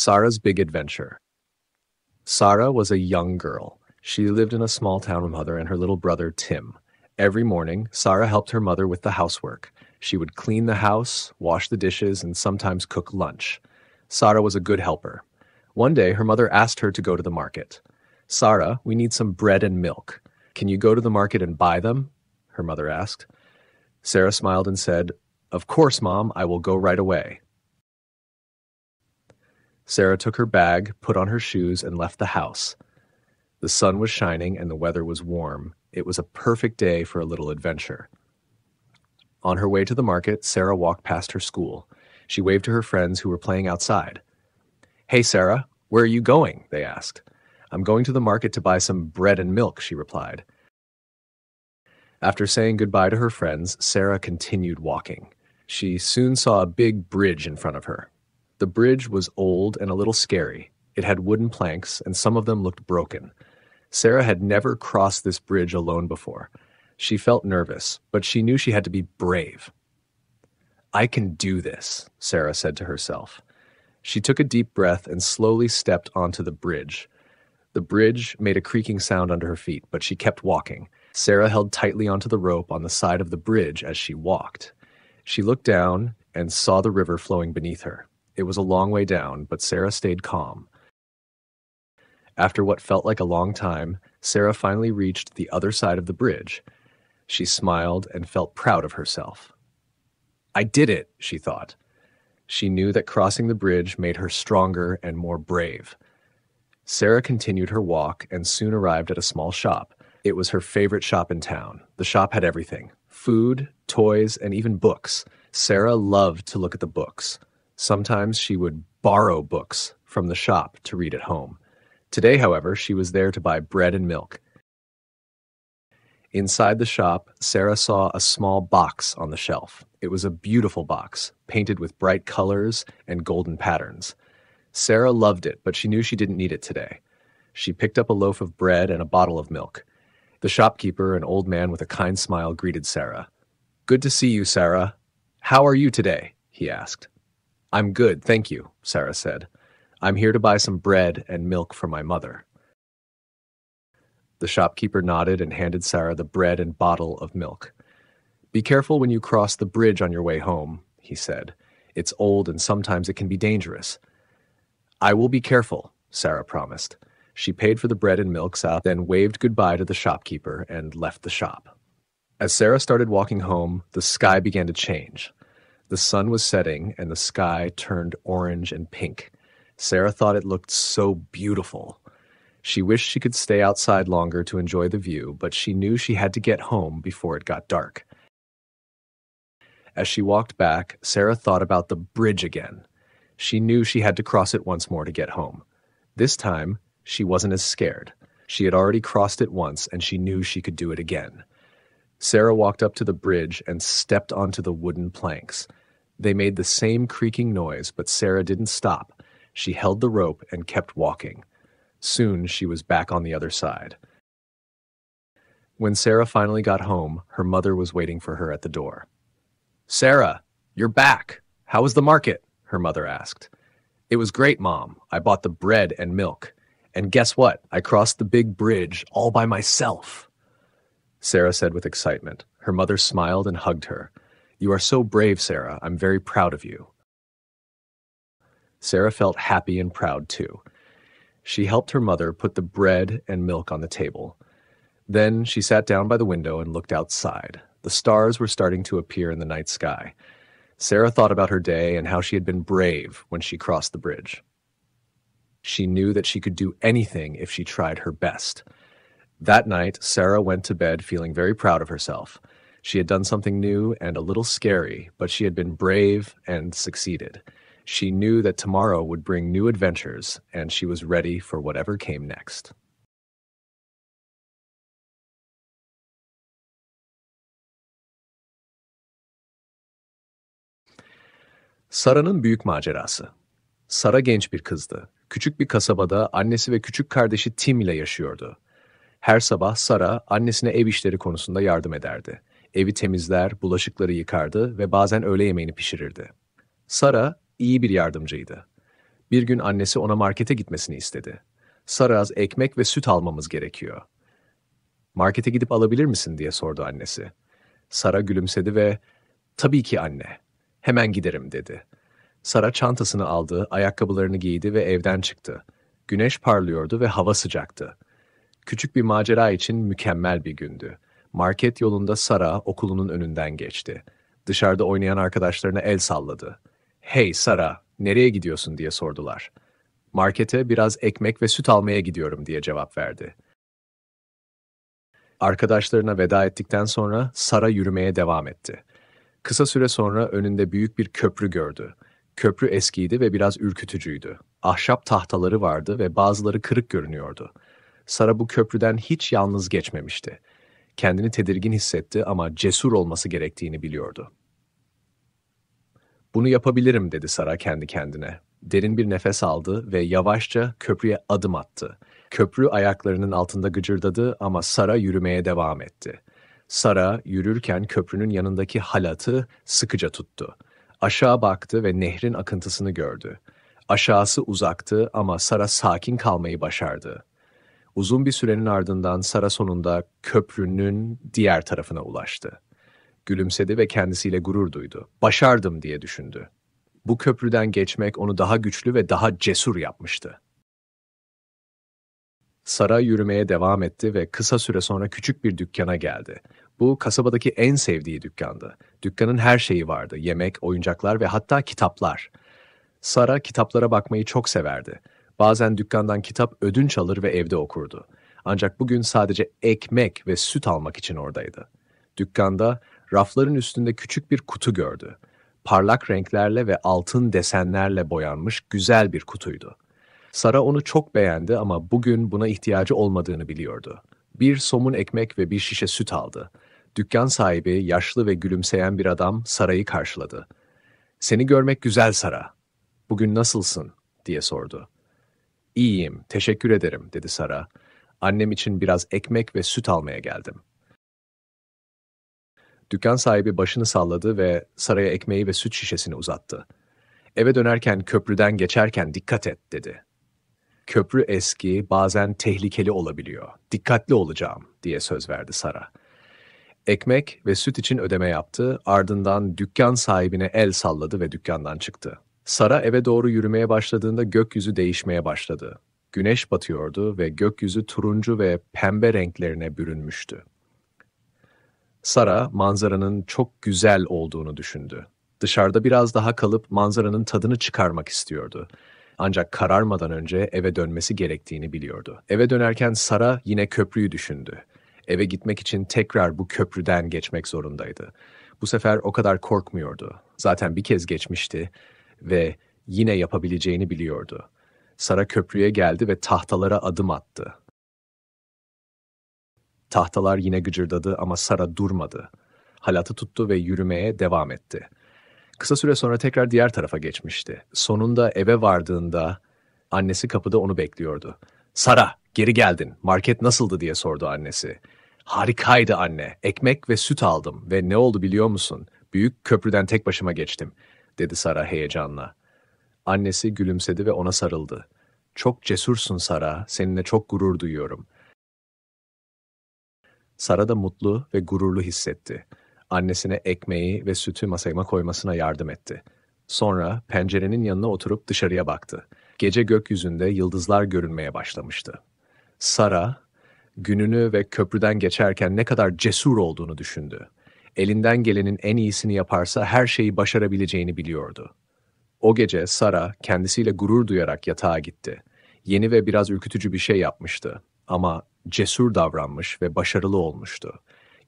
Sarah's Big Adventure. Sarah was a young girl. She lived in a small town with her mother and her little brother, Tim. Every morning, Sarah helped her mother with the housework. She would clean the house, wash the dishes, and sometimes cook lunch. Sarah was a good helper. One day, her mother asked her to go to the market. "Sarah, we need some bread and milk. Can you go to the market and buy them?" her mother asked. Sarah smiled and said, "Of course, Mom, I will go right away." Sarah took her bag, put on her shoes, and left the house. The sun was shining and the weather was warm. It was a perfect day for a little adventure. On her way to the market, Sarah walked past her school. She waved to her friends who were playing outside. "Hey, Sarah, where are you going?" they asked. "I'm going to the market to buy some bread and milk," she replied. After saying goodbye to her friends, Sarah continued walking. She soon saw a big bridge in front of her. The bridge was old and a little scary. It had wooden planks, and some of them looked broken. Sarah had never crossed this bridge alone before. She felt nervous, but she knew she had to be brave. "I can do this," Sarah said to herself. She took a deep breath and slowly stepped onto the bridge. The bridge made a creaking sound under her feet, but she kept walking. Sarah held tightly onto the rope on the side of the bridge as she walked. She looked down and saw the river flowing beneath her. It was a long way down, but Sarah stayed calm. After what felt like a long time, Sarah finally reached the other side of the bridge. She smiled and felt proud of herself. "I did it," she thought. She knew that crossing the bridge made her stronger and more brave. Sarah continued her walk and soon arrived at a small shop. It was her favorite shop in town. The shop had everything: food, toys, and even books. Sarah loved to look at the books. Sometimes she would borrow books from the shop to read at home. Today, however, she was there to buy bread and milk. Inside the shop, Sarah saw a small box on the shelf. It was a beautiful box, painted with bright colors and golden patterns. Sarah loved it, but she knew she didn't need it today. She picked up a loaf of bread and a bottle of milk. The shopkeeper, an old man with a kind smile, greeted Sarah. "Good to see you, Sarah. How are you today?" he asked. "I'm good, thank you," Sarah said. "I'm here to buy some bread and milk for my mother." The shopkeeper nodded and handed Sarah the bread and bottle of milk. "Be careful when you cross the bridge on your way home," he said. "It's old and sometimes it can be dangerous." "I will be careful," Sarah promised. She paid for the bread and milk, then waved goodbye to the shopkeeper and left the shop. As Sarah started walking home, the sky began to change. The sun was setting and the sky turned orange and pink. Sarah thought it looked so beautiful. She wished she could stay outside longer to enjoy the view, but she knew she had to get home before it got dark. As she walked back, Sarah thought about the bridge again. She knew she had to cross it once more to get home. This time, she wasn't as scared. She had already crossed it once, and she knew she could do it again. Sarah walked up to the bridge and stepped onto the wooden planks. They made the same creaking noise, but Sarah didn't stop. She held the rope and kept walking. Soon she was back on the other side. When Sarah finally got home, her mother was waiting for her at the door. "Sarah, you're back. How was the market?" her mother asked. "It was great, Mom. I bought the bread and milk. And guess what? I crossed the big bridge all by myself," Sarah said with excitement. Her mother smiled and hugged her. "You are so brave, Sarah. I'm very proud of you." Sarah felt happy and proud too. She helped her mother put the bread and milk on the table. Then she sat down by the window and looked outside. The stars were starting to appear in the night sky. Sarah thought about her day and how she had been brave when she crossed the bridge. She knew that she could do anything if she tried her best. That night, Sarah went to bed feeling very proud of herself. She had done something new and a little scary, but she had been brave and succeeded. She knew that tomorrow would bring new adventures, and she was ready for whatever came next. Sara'nın büyük macerası. Sara genç bir kızdı. Küçük bir kasabada annesi ve küçük kardeşi Tim ile yaşıyordu. Her sabah Sara annesine ev işleri konusunda yardım ederdi. Evi temizler, bulaşıkları yıkardı ve bazen öğle yemeğini pişirirdi. Sara iyi bir yardımcıydı. Bir gün annesi ona markete gitmesini istedi. Sara, az ekmek ve süt almamız gerekiyor. Markete gidip alabilir misin diye sordu annesi. Sara gülümsedi ve tabii ki anne, hemen giderim dedi. Sara çantasını aldı, ayakkabılarını giydi ve evden çıktı. Güneş parlıyordu ve hava sıcaktı. Küçük bir macera için mükemmel bir gündü. Market yolunda Sara okulunun önünden geçti. Dışarıda oynayan arkadaşlarına el salladı. "Hey Sara, nereye gidiyorsun?" diye sordular. "Markete biraz ekmek ve süt almaya gidiyorum." diye cevap verdi. Arkadaşlarına veda ettikten sonra Sara yürümeye devam etti. Kısa süre sonra önünde büyük bir köprü gördü. Köprü eskiydi ve biraz ürkütücüydü. Ahşap tahtaları vardı ve bazıları kırık görünüyordu. Sara bu köprüden hiç yalnız geçmemişti. Kendini tedirgin hissetti ama cesur olması gerektiğini biliyordu. "Bunu yapabilirim," dedi Sara kendi kendine. Derin bir nefes aldı ve yavaşça köprüye adım attı. Köprü ayaklarının altında gıcırdadı ama Sara yürümeye devam etti. Sara yürürken köprünün yanındaki halatı sıkıca tuttu. Aşağı baktı ve nehrin akıntısını gördü. Aşağısı uzaktı ama Sara sakin kalmayı başardı. Uzun bir sürenin ardından Sara sonunda köprünün diğer tarafına ulaştı. Gülümsedi ve kendisiyle gurur duydu. "Başardım," diye düşündü. Bu köprüden geçmek onu daha güçlü ve daha cesur yapmıştı. Sara yürümeye devam etti ve kısa süre sonra küçük bir dükkana geldi. Bu kasabadaki en sevdiği dükkandı. Dükkanın her şeyi vardı: yemek, oyuncaklar ve hatta kitaplar. Sara kitaplara bakmayı çok severdi. Bazen dükkandan kitap ödünç alır ve evde okurdu. Ancak bugün sadece ekmek ve süt almak için oradaydı. Dükkanda rafların üstünde küçük bir kutu gördü. Parlak renklerle ve altın desenlerle boyanmış güzel bir kutuydu. Sara onu çok beğendi ama bugün buna ihtiyacı olmadığını biliyordu. Bir somun ekmek ve bir şişe süt aldı. Dükkan sahibi, yaşlı ve gülümseyen bir adam Sara'yı karşıladı. "Seni görmek güzel Sara. Bugün nasılsın?" diye sordu. "İyiyim, teşekkür ederim," dedi Sara. "Annem için biraz ekmek ve süt almaya geldim." Dükkan sahibi başını salladı ve Sara'ya ekmeği ve süt şişesini uzattı. "Eve dönerken köprüden geçerken dikkat et," dedi. "Köprü eski, bazen tehlikeli olabiliyor. Dikkatli olacağım," diye söz verdi Sara. Ekmek ve süt için ödeme yaptı, ardından dükkan sahibine el salladı ve dükkandan çıktı. Sara eve doğru yürümeye başladığında gökyüzü değişmeye başladı. Güneş batıyordu ve gökyüzü turuncu ve pembe renklerine bürünmüştü. Sara manzaranın çok güzel olduğunu düşündü. Dışarıda biraz daha kalıp manzaranın tadını çıkarmak istiyordu. Ancak kararmadan önce eve dönmesi gerektiğini biliyordu. Eve dönerken Sara yine köprüyü düşündü. Eve gitmek için tekrar bu köprüden geçmek zorundaydı. Bu sefer o kadar korkmuyordu. Zaten bir kez geçmişti ve yine yapabileceğini biliyordu. Sara köprüye geldi ve tahtalara adım attı. Tahtalar yine gıcırdadı ama Sara durmadı. Halatı tuttu ve yürümeye devam etti. Kısa süre sonra tekrar diğer tarafa geçmişti. Sonunda eve vardığında annesi kapıda onu bekliyordu. "Sara, geri geldin. Market nasıldı?" diye sordu annesi. "Harikaydı anne. Ekmek ve süt aldım ve ne oldu biliyor musun? Büyük köprüden tek başıma geçtim," dedi Sara heyecanla. Annesi gülümsedi ve ona sarıldı. "Çok cesursun Sara, seninle çok gurur duyuyorum." Sara da mutlu ve gururlu hissetti. Annesine ekmeği ve sütü masaya koymasına yardım etti. Sonra pencerenin yanına oturup dışarıya baktı. Gece gökyüzünde yıldızlar görünmeye başlamıştı. Sara, gününü ve köprüden geçerken ne kadar cesur olduğunu düşündü. Elinden gelenin en iyisini yaparsa her şeyi başarabileceğini biliyordu. O gece Sara kendisiyle gurur duyarak yatağa gitti. Yeni ve biraz ürkütücü bir şey yapmıştı ama cesur davranmış ve başarılı olmuştu.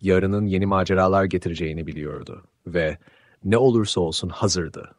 Yarının yeni maceralar getireceğini biliyordu ve ne olursa olsun hazırdı.